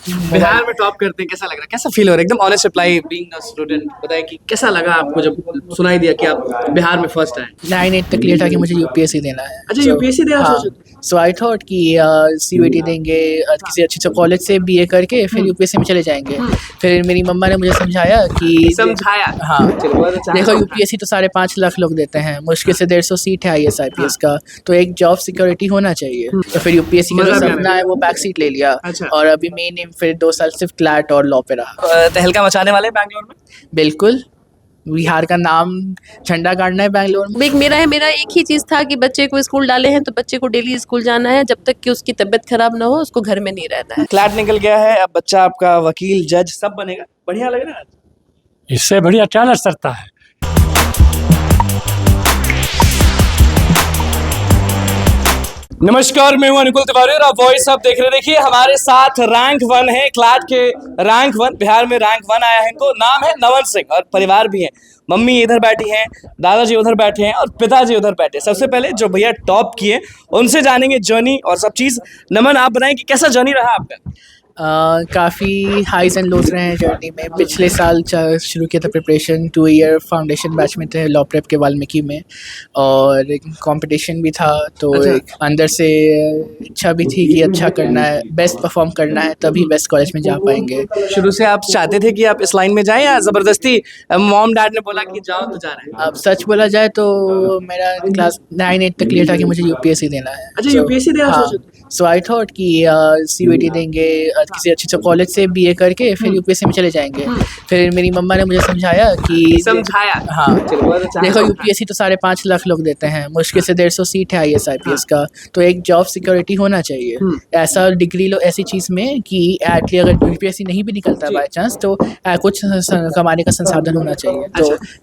बिहार में टॉप करते हैं, कैसा लग रहा है, कैसा फील हो रहा है? एकदम honest reply, being a student, बताइए कि कैसा लगा आपको जब सुनाई दिया कि आप बिहार में फर्स्ट आए? 9-8 तक क्लियर था कि मुझे यूपीएससी देना है। अच्छा, यूपीएससी देना हाँ, सोच रहे थे? सो आई थॉट कि सीयूईटी देंगे, किसी अच्छे से कॉलेज से बीए करके फिर यूपीएससी में चले जाएंगे। फिर मेरी मम्मा ने मुझे समझाया कि समझाया? हाँ, चलो, बहुत अच्छा। देखो यूपीएससी तो 5.5 लाख लोग देते हैं, मुश्किल से 150 सीट है आईएएस आईपीएस का, तो एक जॉब सिक्योरिटी होना चाहिए। तो फिर यूपीएससी का जो मजा भी आने सपना है वो बैक सीट ले लिया। अच्छा। और अभी मेन एम फिर 2 साल सिर्फ क्लैट और लॉ पे रहा। तहलका मचाने वाले बैंगलोर में? बिल्कुल, बिहार का नाम झंडा गाड़ना है बैंगलोर में। मेरा एक ही चीज़ था कि बच्चे को स्कूल डाले हैं तो बच्चे को डेली स्कूल जाना है, जब तक कि उसकी तबीयत खराब ना हो उसको घर में नहीं रहना है। क्लैट निकल गया है, अब बच्चा आपका वकील, जज सब बनेगा। बढ़िया लग रहा है? इससे बढ़िया क्या लग सकता है। नमस्कार, मैं हूं अनुकुल तिवारी और आप वॉइस आप देख रहे हैं। देखिए, हमारे साथ रैंक 1 है, क्लैट के रैंक 1, बिहार में रैंक 1 आया है इनको। नाम है नमन सिंह और परिवार भी है। मम्मी इधर बैठी हैं, दादाजी उधर बैठे हैं और पिताजी उधर बैठे हैं। सबसे पहले जो भैया टॉप किए उनसे जानेंगे जर्नी और सब चीज़। नमन, आप बताएं कि कैसा जर्नी रहा आपका? काफ़ी हाइज एंड लोज रहे हैं जर्नी में। पिछले साल शुरू किया था प्रिपरेशन, 2 ईयर फाउंडेशन बैच में थे लॉ प्रेप के वाल्मीकि में, और कंपटीशन भी था, तो अच्छा। एक अंदर से इच्छा भी थी कि अच्छा करना है, बेस्ट परफॉर्म करना है, तभी बेस्ट कॉलेज में जा पाएंगे। शुरू से आप चाहते थे कि आप इस लाइन में जाएं या ज़बरदस्ती मॉम डैड ने बोला कि जाओ तो जा रहे हैं? अब सच बोला जाए तो मेरा क्लास 9-8 तक क्लियर था कि मुझे यूपीएससी देना है। अच्छा, यूपीएससी देना सोच रहे थे? सो आई थॉट कि सीयूईटी देंगे, किसी अच्छे से कॉलेज से बीए करके फिर यूपीएससी में चले जाएंगे। फिर मेरी मम्मा ने मुझे समझाया कि समझाया? हाँ, चलो, बहुत अच्छा। देखो यूपीएससी तो 5.5 लाख लोग देते हैं, मुश्किल से 150 सीट है आईएएस आईपीएस का, तो एक जॉब सिक्योरिटी होना चाहिए। ऐसा डिग्री लो ऐसी चीज़ में कि एटली अगर यूपीएससी नहीं भी निकलता बाय चांस तो कुछ कमाने का संसाधन होना चाहिए।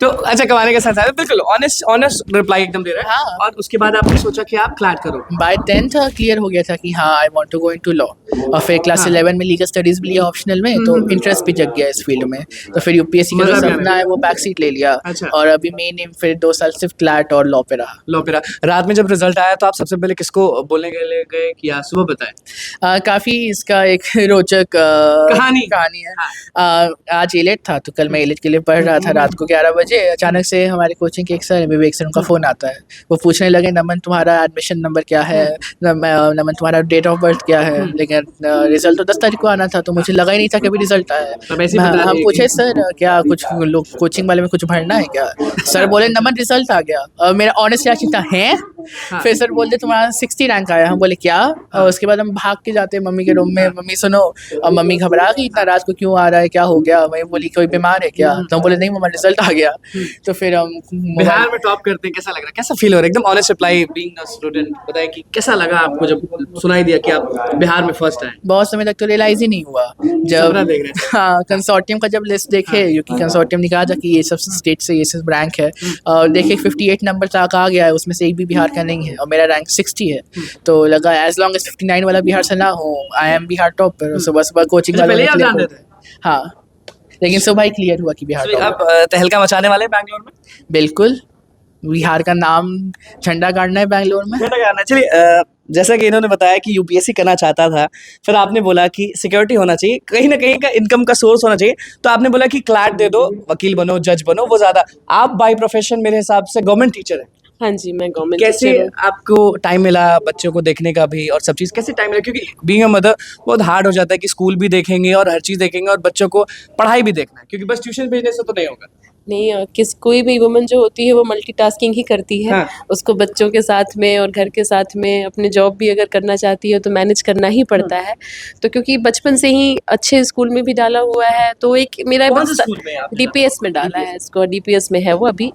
तो अच्छा, कमाने का संसाधन, बिल्कुल ऑनेस्ट रिप्लाई एकदम दे रहे हैं। हाँ। और उसके बाद आपने सोचा कि आप क्लैट करो? बाय 10th क्लियर हो गया था कि हाँ I want to go into law, और फिर क्लास 11 में लीगल स्टडीज भी लिया ऑप्शनल में, तो इंटरेस्ट भी जग गया इस फील्ड में। तो फिर यूपीएससी का जो मजा भी आने सपना है वो बैक सीट ले लिया। अच्छा। और अभी मेन एम फिर 2 साल सिर्फ क्लैट और लॉ पे रहा। लो पेरा। रात में जब रिजल्ट आया तो आप सबसे पहले किसको बोलने गए कि या सुबह बताएं? काफ़ी इसका एक रोचक कहानी है। आज एलेट था, तो कल मैं एलेट के लिए पढ़ रहा था रात को 11 बजे। अचानक से हमारे कोचिंग के एक सर, विवेक सर, उनका फ़ोन आता है। वो पूछने लगे, नमन तुम्हारा एडमिशन नंबर क्या है, नमन तुम्हारा डेट ऑफ बर्थ क्या है। लेकिन रिजल्ट तो 10 तारीख को आना था, तो मुझे लगा ही नहीं था कभी रिजल्ट आया तब ऐसे ही बता हम दिए पूछे, सर क्या कुछ लोग कोचिंग वाले में कुछ भरना है क्या? सर बोले नमन रिजल्ट आ गया। और मेरा ऑनेस्ट रिएक्शन था, हैं? फिर सर बोलते तुम्हारा 60 रैंक आया। हम बोले क्या? और उसके बाद हम भाग के जाते हैं मम्मी के रूम में, मम्मी सुनो। और मम्मी घबरा गई, इतना रात को क्यों आ रहा है, क्या हो गया? मैं बोली कोई बीमार है क्या? तो हम बोले नहीं मम्मा रिजल्ट आ गया। तो फिर हम बिहार में टॉप करते हैं, कैसा लग रहा है, कैसा फील हो रहा है? एकदम honest reply, being a student, बताइए कि कैसा लगा आपको जब सुनाई दिया कि आप बिहार में फर्स्ट आए? बहुत समय तक तो रियलाइज ही नहीं हुआ। सपना देख रहे थे। हाँ, कंसोर्टियम का जब लिस्ट देखे, क्योंकि कंसोर्टियम ने कहा था कि ये सब स्टेट से ये सब रैंक है, और देखे 58 नंबर तक आ गया है, उसमें से एक भी बिहार का नहीं है, और मेरा रैंक 60 है। तो लगा एज लॉन्ग एज 59 वाला बिहार से ना हो, आई एम बिहार टॉपर। सुबह सुबह कोचिंग अच्छा, पहले ही आप जानते थे? हाँ, लेकिन सुबह ही क्लियर हुआ कि बिहार तो टॉपर। आप तहलका मचाने वाले बैंगलोर में? बिल्कुल, बिहार का नाम झंडा गाड़ना है बैंगलोर में। बेटा गाना। चलिए, जैसा कि इन्होंने बताया कि यूपीएससी करना चाहता था, फिर आपने बोला कि सिक्योरिटी होना चाहिए, कहीं ना कहीं का इनकम का सोर्स होना चाहिए, तो आपने बोला कि क्लैट दे दो, वकील बनो, जज बनो, वो ज़्यादा। आप बाय प्रोफेशन मेरे हिसाब से गवर्नमेंट टीचर है। हाँ जी, मैं गवर्नमेंट कैसे टीचर हूँ। आपको टाइम मिला बच्चों को देखने का भी और सब चीज़? कैसे टाइम मिला? क्योंकि बीइंग अ मदर बहुत हार्ड हो जाता है कि स्कूल भी देखेंगे और हर चीज़ देखेंगे और बच्चों को पढ़ाई भी देखना है, क्योंकि बस ट्यूशन भेजने से तो नहीं होगा। नहीं, कोई भी वुमन जो होती है वो मल्टीटास्किंग ही करती है। हाँ। उसको बच्चों के साथ में और घर के साथ में अपने जॉब भी अगर करना चाहती है तो मैनेज करना ही पड़ता है। तो क्योंकि बचपन से ही अच्छे स्कूल में भी डाला हुआ है, तो एक मेरा कौन बस से स्कूल में आपने डीपीएस में डाला है इसको, डीपीएस में है वो अभी।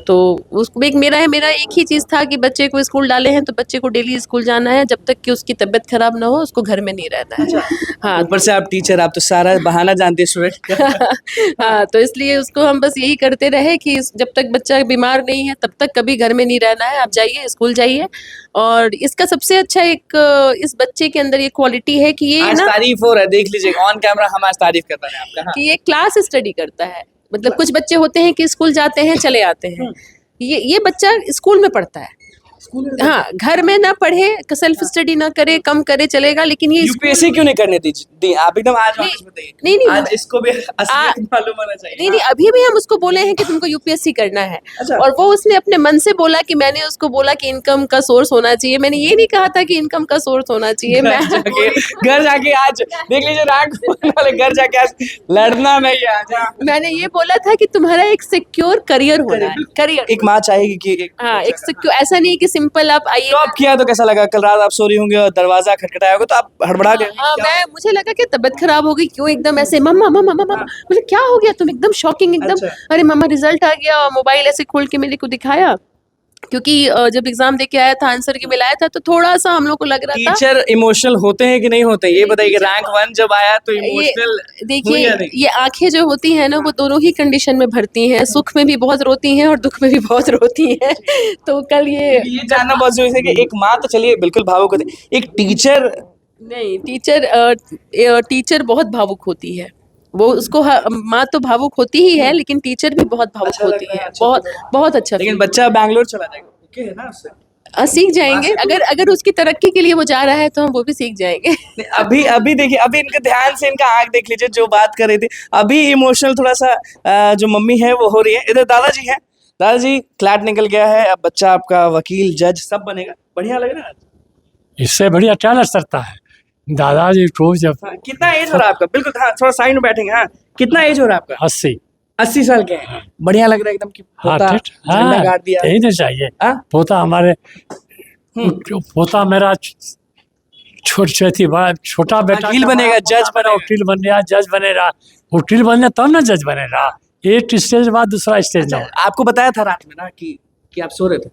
तो उसको मेरा एक ही चीज़ था कि बच्चे को स्कूल डाले हैं तो बच्चे को डेली स्कूल जाना है, जब तक कि उसकी तबीयत खराब ना हो उसको घर में नहीं रहना है। हाँ, ऊपर से आप टीचर, आप तो सारा बहाना जानते हैं स्टूडेंट का। हाँ, तो इसलिए उसको हम बस यही करते रहे कि जब तक बच्चा बीमार नहीं है तब तक कभी घर में नहीं रहना है, आप जाइए स्कूल जाइए। और इसका सबसे अच्छा एक इस बच्चे के अंदर ये क्वालिटी है कि ये आज ना तारीफ हो रहा है, देख लीजिए ऑन कैमरा हम आज तारीफ कर रहे हैं आपका। हाँ। कि ये क्लास स्टडी करता है। मतलब कुछ बच्चे होते हैं कि स्कूल जाते हैं चले आते हैं, ये बच्चा स्कूल में पढ़ता है। हाँ, घर में ना पढ़े, सेल्फ स्टडी ना करे, कम करे चलेगा, लेकिन ये यूपीएससी क्यों नहीं करने दी आप एकदम आज वापस बताइए। नहीं, आज इसको भी असलियत मालूम होना चाहिए। नहीं, अभी भी हम उसको बोले हैं कि तुमको यूपीएससी करना है। अच्छा। और वो उसने अपने मन से बोला कि मैंने उसको बोला कि इनकम का सोर्स होना चाहिए। मैंने ये नहीं कहा था कि इनकम का सोर्स होना चाहिए। घर जाके आज देख लीजिए, रैंक वाले घर जाके आज लड़ना नहीं है आज। मैंने ये बोला था कि तुम्हारा एक सिक्योर करियर होना है, करियर। एक माँ चाहेगी कि हाँ, एक सिक्योर, ऐसा नहीं कि सिंपल आप आइए। टॉप किया तो कैसा लगा? कल रात आप सो रही होंगे और दरवाजा खटखटाया होगा तो आप हड़बड़ा गए। मुझे लगा कि तबीयत खराब हो गई, क्यों एकदम ऐसे मम्मा मम्मा मम्मा, बोले क्या हो गया तुम, एकदम शॉकिंग एकदम। अच्छा। अरे मम्मा रिजल्ट आ गया, मोबाइल ऐसे खोल के मेरे को दिखाया, क्योंकि जब एग्जाम दे के आया था, आंसर की मिलाया था, तो थोड़ा सा हम लोग को लग रहा था। टीचर इमोशनल होते हैं कि नहीं होते? ये बताइए कि रैंक 1 जब आया तो इमोशनल देखिए, ये आंखें जो होती हैं ना, वो दोनों ही कंडीशन में भरती हैं, सुख में भी बहुत रोती हैं और दुख में भी बहुत रोती हैं। तो कल ये जानना बहुत जरूरी है कि एक माँ तो चलिए बिल्कुल भावुक होती है, एक टीचर नहीं, टीचर बहुत भावुक होती है। वो उसको माँ तो भावुक होती ही है, लेकिन टीचर भी बहुत भावुक अच्छा होती लगता है, है। अच्छा बहुत बहुत अच्छा लेकिन feel बच्चा बैंगलोर चला जाएगा, ओके है ना उससे? सीख जाएंगे। अगर उसकी तरक्की के लिए वो जा रहा है तो हम वो भी सीख जाएंगे। नहीं, अभी देखिए, अभी इनके ध्यान से इनका आंख देख लीजिए, जो बात कर रही थी अभी इमोशनल थोड़ा सा जो मम्मी है वो हो रही है। इधर दादाजी हैं, दादाजी क्लैट निकल गया है, अब बच्चा आपका वकील जज सब बनेगा, बढ़िया लग रहा है। इससे बढ़िया क्या लग सकता है। दादाजी को जब हाँ, कितना एज हो रहा है आपका? बिल्कुल, हाँ थोड़ा साइड में बैठेंगे। हाँ, कितना एज हो रहा है आपका? 80 साल के हैं। बढ़िया लग रहा है एकदम कि हाँ पोता ठीक, झंडा हाँ गाड़ दिया। यही तो चाहिए। हाँ? पोता हमारे पोता मेरा छोटी बड़ा छोटा बेटा वकील बनेगा, जज बनेगा। वकील बन गया, जज बनेगा। वकील बनने तब ना जज बनेगा। एक स्टेज बाद दूसरा स्टेज ना। आपको बताया था रात में ना कि आप सो रहे थे?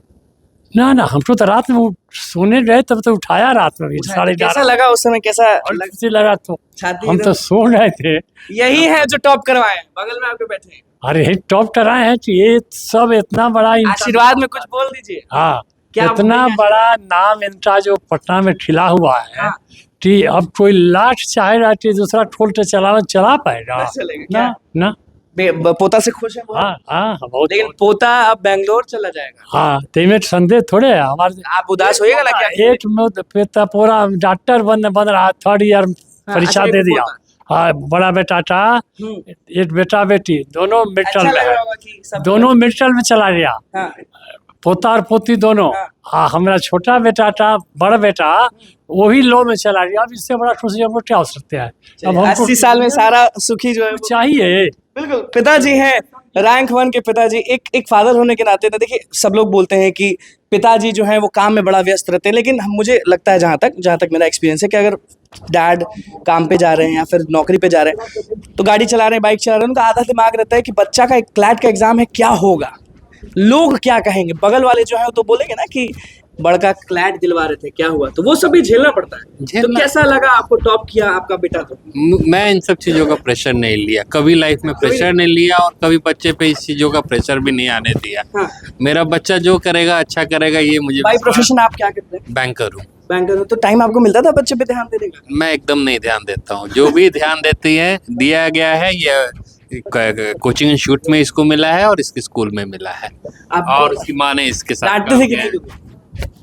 ना हमको तो रात में सोने गए तब तो उठाया रात में भी 11:30। कैसा लगा उस समय? कैसा खुशी लगा तो छाती हम तो सो रहे थे। यही है जो टॉप करवाए हैं, बगल में आपके बैठे हैं। अरे टॉप कराए हैं कि ये सब इतना बड़ा आशीर्वाद में कुछ बोल दीजिए। हाँ, क्या इतना बोलेंगे? बड़ा नाम इनका जो पटना में खिला हुआ है हाँ। कि अब कोई लाठ चाहेगा कि दूसरा ठोल के चला पाएगा नहीं चलेगा, क्या? ना पोता से खुश है बहुत? हाँ बहुत। लेकिन पोता अब बैंगलोर चला जाएगा। हाँ तेमें संदेह थोड़े है हमारे। आप उदास होइएगा ना क्या? एक में पेता पूरा डॉक्टर बन रहा, 3rd ईयर परीक्षा अच्छा, दे एक दिया। पोता। हाँ, बड़ा बेटा था, एक बेटा बेटी दोनों मिडल अच्छा में लग है। रहा होगा कि सब दोनों मिडल में चला गया, हाँ। पोता और पोती दोनों। हाँ, हमारा छोटा बेटा था, बड़ा बेटा वही लो में चला गया। अब इससे बड़ा खुशी हम लोग क्या हो सकते हैं। अब हमको 80 साल में सारा सुखी जो है वो चाहिए। बिल्कुल। पिताजी हैं, रैंक 1 के पिताजी। एक फादर होने के नाते, तो देखिए सब लोग बोलते हैं कि पिताजी जो हैं वो काम में बड़ा व्यस्त रहते हैं, लेकिन मुझे लगता है जहाँ तक मेरा एक्सपीरियंस है कि अगर डैड काम पे जा रहे हैं या फिर नौकरी पे जा रहे हैं तो गाड़ी चला रहे हैं, बाइक चला रहे हैं, उनका आधा दिमाग रहता है कि बच्चा का एक क्लैट का एग्जाम है, क्या होगा, लोग क्या कहेंगे, बगल वाले जो है तो बोलेंगे ना कि बड़का क्लैट दिलवा रहे थे, क्या हुआ, तो वो सब भी झेलना पड़ता है। तो कैसा लगा आपको? टॉप किया आपका बेटा तो? मैं इन सब चीज़ों का प्रेशर नहीं लिया, कभी लाइफ में प्रेशर नहीं लिया और कभी बच्चे पे इस चीज़ों का प्रेशर भी नहीं आने दिया। हाँ। मेरा बच्चा जो करेगा अच्छा करेगा, ये मुझे बाई प्रोफेशन आप क्या करते हैं? बैंकर हूँ। बैंकर हो, तो टाइम आपको मिलता था बच्चे पे ध्यान देने का? मैं एकदम नहीं ध्यान देता हूँ। जो भी ध्यान देती है दिया गया है, ये कोचिंग इंस्टीट्यूट में इसको मिला है और इसके स्कूल में मिला है। और उसकी माँ ने इसके साथ डांटते काम थे कि किया है। नहीं?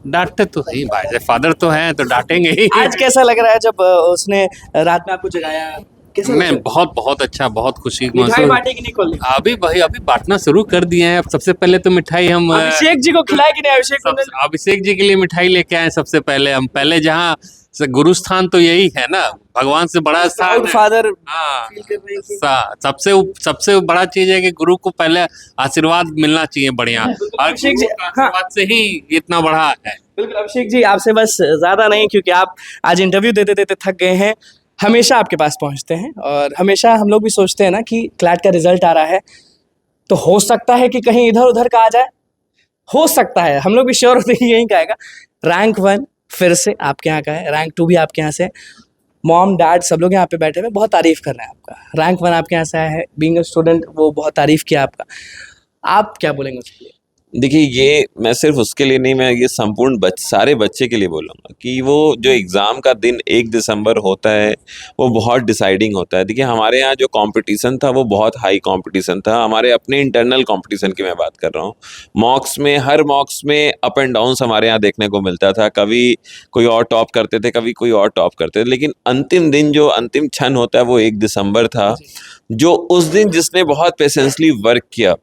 डांटते तो ही भाई, फादर तो हैं तो डांटेंगे ही। आज कैसा लग रहा है जब उसने रात में आपको जगाया? कैसा मैं लगा? बहुत अच्छा, बहुत खुशी मिठाई महसूस। बांटे कि नहीं खोली? अभी बांटना शुरू कर दिए हैं। अब सबसे पहले तो मिठाई हम अभिषेक जी को खिलाए कि नहीं? अभिषेक जी के लिए मिठाई लेके आए। सबसे पहले हम जहाँ गुरु स्थान तो यही है ना, भगवान से बड़ा स्थान है। फादर हाँ, सबसे बड़ा चीज है कि गुरु को पहले आशीर्वाद मिलना चाहिए बढ़िया, और अभिषेक जी, गुरु का आशीर्वाद से ही इतना बड़ा है। बिल्कुल। अभिषेक जी, आपसे बस ज्यादा नहीं, क्योंकि आप आज इंटरव्यू देते देते थक गए हैं, हमेशा आपके पास पहुंचते हैं और हमेशा हम लोग भी सोचते हैं ना कि क्लैट का रिजल्ट आ रहा है तो हो सकता है कि कहीं इधर उधर का आ जाए, हो सकता है, हम लोग भी श्योर होते हैं यही कहेगा। रैंक 1 फिर से आपके यहाँ का है, रैंक 2 भी आपके यहाँ से। मॉम डैड सब लोग यहाँ पे बैठे हुए बहुत तारीफ कर रहे हैं आपका। रैंक 1 आपके यहाँ से आया है, बीइंग अ स्टूडेंट वो बहुत तारीफ किया आपका। आप क्या बोलेंगे उसके लिए? देखिए ये मैं सिर्फ उसके लिए नहीं, मैं ये संपूर्ण सारे बच्चे के लिए बोलूँगा कि वो जो एग्ज़ाम का दिन 1 दिसंबर होता है वो बहुत डिसाइडिंग होता है। देखिए हमारे यहाँ जो कंपटीशन था वो बहुत हाई कंपटीशन था, हमारे अपने इंटरनल कंपटीशन की मैं बात कर रहा हूँ। मॉक्स में हर मॉक्स में अप एंड डाउन्स हमारे यहाँ देखने को मिलता था, कभी कोई और टॉप करते थे, कभी कोई और टॉप करते थे, लेकिन अंतिम दिन जो अंतिम क्षण होता है वो 1 दिसंबर था। जो उस दिन जिसने बहुत पेशेंसली वर्क किया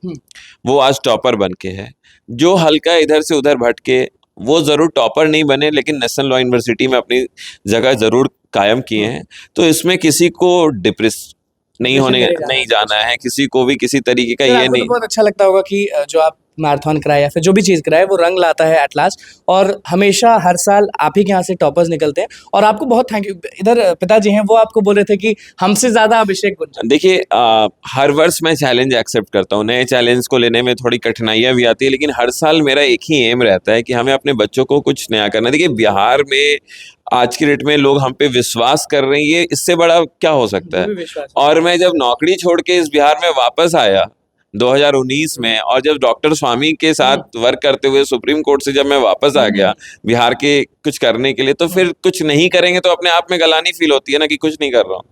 वो आज टॉपर बन के है। जो हल्का इधर से उधर भटके वो ज़रूर टॉपर नहीं बने, लेकिन नेशनल लॉ यूनिवर्सिटी में अपनी जगह ज़रूर कायम किए हैं। तो इसमें किसी को डिप्रेस नहीं होने नहीं जाना है, किसी को भी किसी तरीके का फिर ये आपको तो नहीं। बहुत अच्छा लगता होगा कि जो आप मैराथन कराए या फिर जो भी चीज़ कराए वो रंग लाता है एट लास्ट, और हमेशा हर साल आप ही के यहाँ से टॉपर्स निकलते हैं, और आपको बहुत थैंक यू। इधर पिताजी हैं, वो आपको बोल रहे थे कि हमसे ज़्यादा अभिषेक गुंजन। देखिए हर वर्ष मैं चैलेंज एक्सेप्ट करता हूँ, नए चैलेंज को लेने में थोड़ी कठिनाइयाँ भी आती है, लेकिन हर साल मेरा एक ही एम रहता है कि हमें अपने बच्चों को कुछ नया करना है। देखिए बिहार में आज की डेट में लोग हम पे विश्वास कर रहे हैं, ये इससे बड़ा क्या हो सकता जो भी है। विश्वास और मैं जब नौकरी छोड़ के इस बिहार में वापस आया 2019 में, और जब डॉक्टर स्वामी के साथ वर्क करते हुए सुप्रीम कोर्ट से जब मैं वापस आ गया बिहार के कुछ करने के लिए, तो फिर कुछ नहीं करेंगे तो अपने आप में गलानी फील होती है ना कि कुछ नहीं कर रहा हूँ।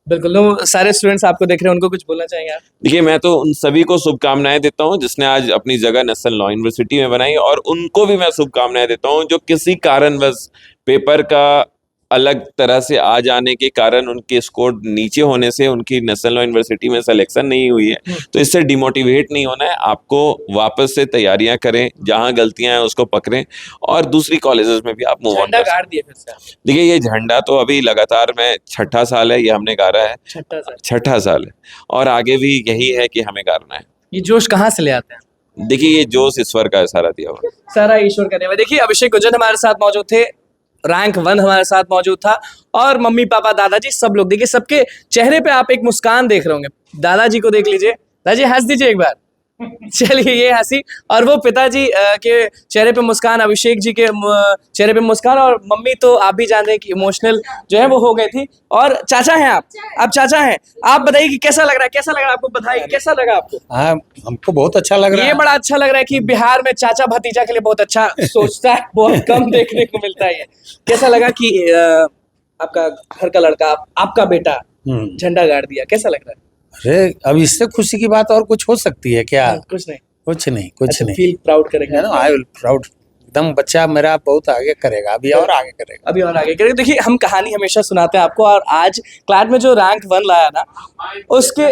बिल्कुल। तो सारे स्टूडेंट्स आपको देख रहे हैं, उनको कुछ बोलना चाहेंगे आप? देखिए मैं तो उन सभी को शुभकामनाएं देता हूं जिसने आज अपनी जगह नेशनल लॉ यूनिवर्सिटी में बनाई, और उनको भी मैं शुभकामनाएं देता हूं जो किसी कारणवश पेपर का अलग तरह से आ जाने के कारण उनके स्कोर नीचे होने से उनकी नेशनल लॉ यूनिवर्सिटी में सिलेक्शन नहीं हुई है। तो इससे डिमोटिवेट नहीं होना है, आपको वापस से तैयारियां करें, जहां गलतियां हैं उसको पकड़ें, और दूसरी कॉलेजेस में भी आप मूव ऑन झंडा कर सकते गाड़ दिए फिर से आप। हैं। देखिए ये झंडा तो अभी लगातार मैं 6ठा साल है ये हमने गाड़ा है, छठा साल। 6ठा साल है, और आगे भी यही है कि हमें गाड़ना है। ये जोश कहाँ से ले आते हैं? देखिए ये जोश ईश्वर का इशारा दिया हुआ। सारा ईश्वर का देवा। देखिए अभिषेक गुंजन हमारे साथ मौजूद थे, रैंक 1 हमारे साथ मौजूद था, और मम्मी पापा दादाजी सब लोग। देखिए सबके चेहरे पे आप एक मुस्कान देख रहे होंगे। दादाजी को देख लीजिए, दादाजी हंस दीजिए एक बार। चलिए ये हंसी, और वो पिताजी के चेहरे पे मुस्कान, अभिषेक जी के चेहरे पे मुस्कान, और मम्मी तो आप भी जान रहे हैं कि इमोशनल जो है वो हो गई थी। और चाचा हैं आप चाचा हैं, आप बताइए कि कैसा लग रहा है, कैसा लग रहा है आपको? बधाई, कैसा लगा आपको? हाँ हमको बहुत अच्छा लग रहा ये है। बड़ा अच्छा लग रहा है कि बिहार में चाचा भतीजा के लिए बहुत अच्छा सोचता है, बहुत कम देखने को मिलता है ये। कैसा लगा कि आपका घर का लड़का, आपका बेटा झंडा गाड़ दिया, कैसा लग रहा है? अरे अब इससे खुशी की बात और कुछ हो सकती है क्या? कुछ नहीं। कुछ नहीं, कुछ अच्छा, नहीं। फील प्राउड करेंगे। आई विल प्राउड, एकदम बच्चा मेरा बहुत आगे करेगा, अभी और आगे करेगा। अभी और आगे करेंगे। देखिए हम कहानी हमेशा सुनाते हैं आपको, और आज क्लाड में जो रैंक 1 लाया ना उसके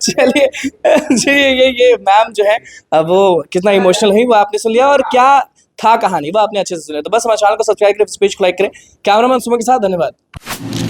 चलिए चलिए ये मैम जो है वो कितना इमोशनल है वो आपने सुन लिया, और क्या था कहानी वो आपने अच्छे से सुना। तो बस हमारे चैनल को सब्सक्राइब करें, पेज को लाइक करें। कैमरामैन सुमन के साथ धन्यवाद।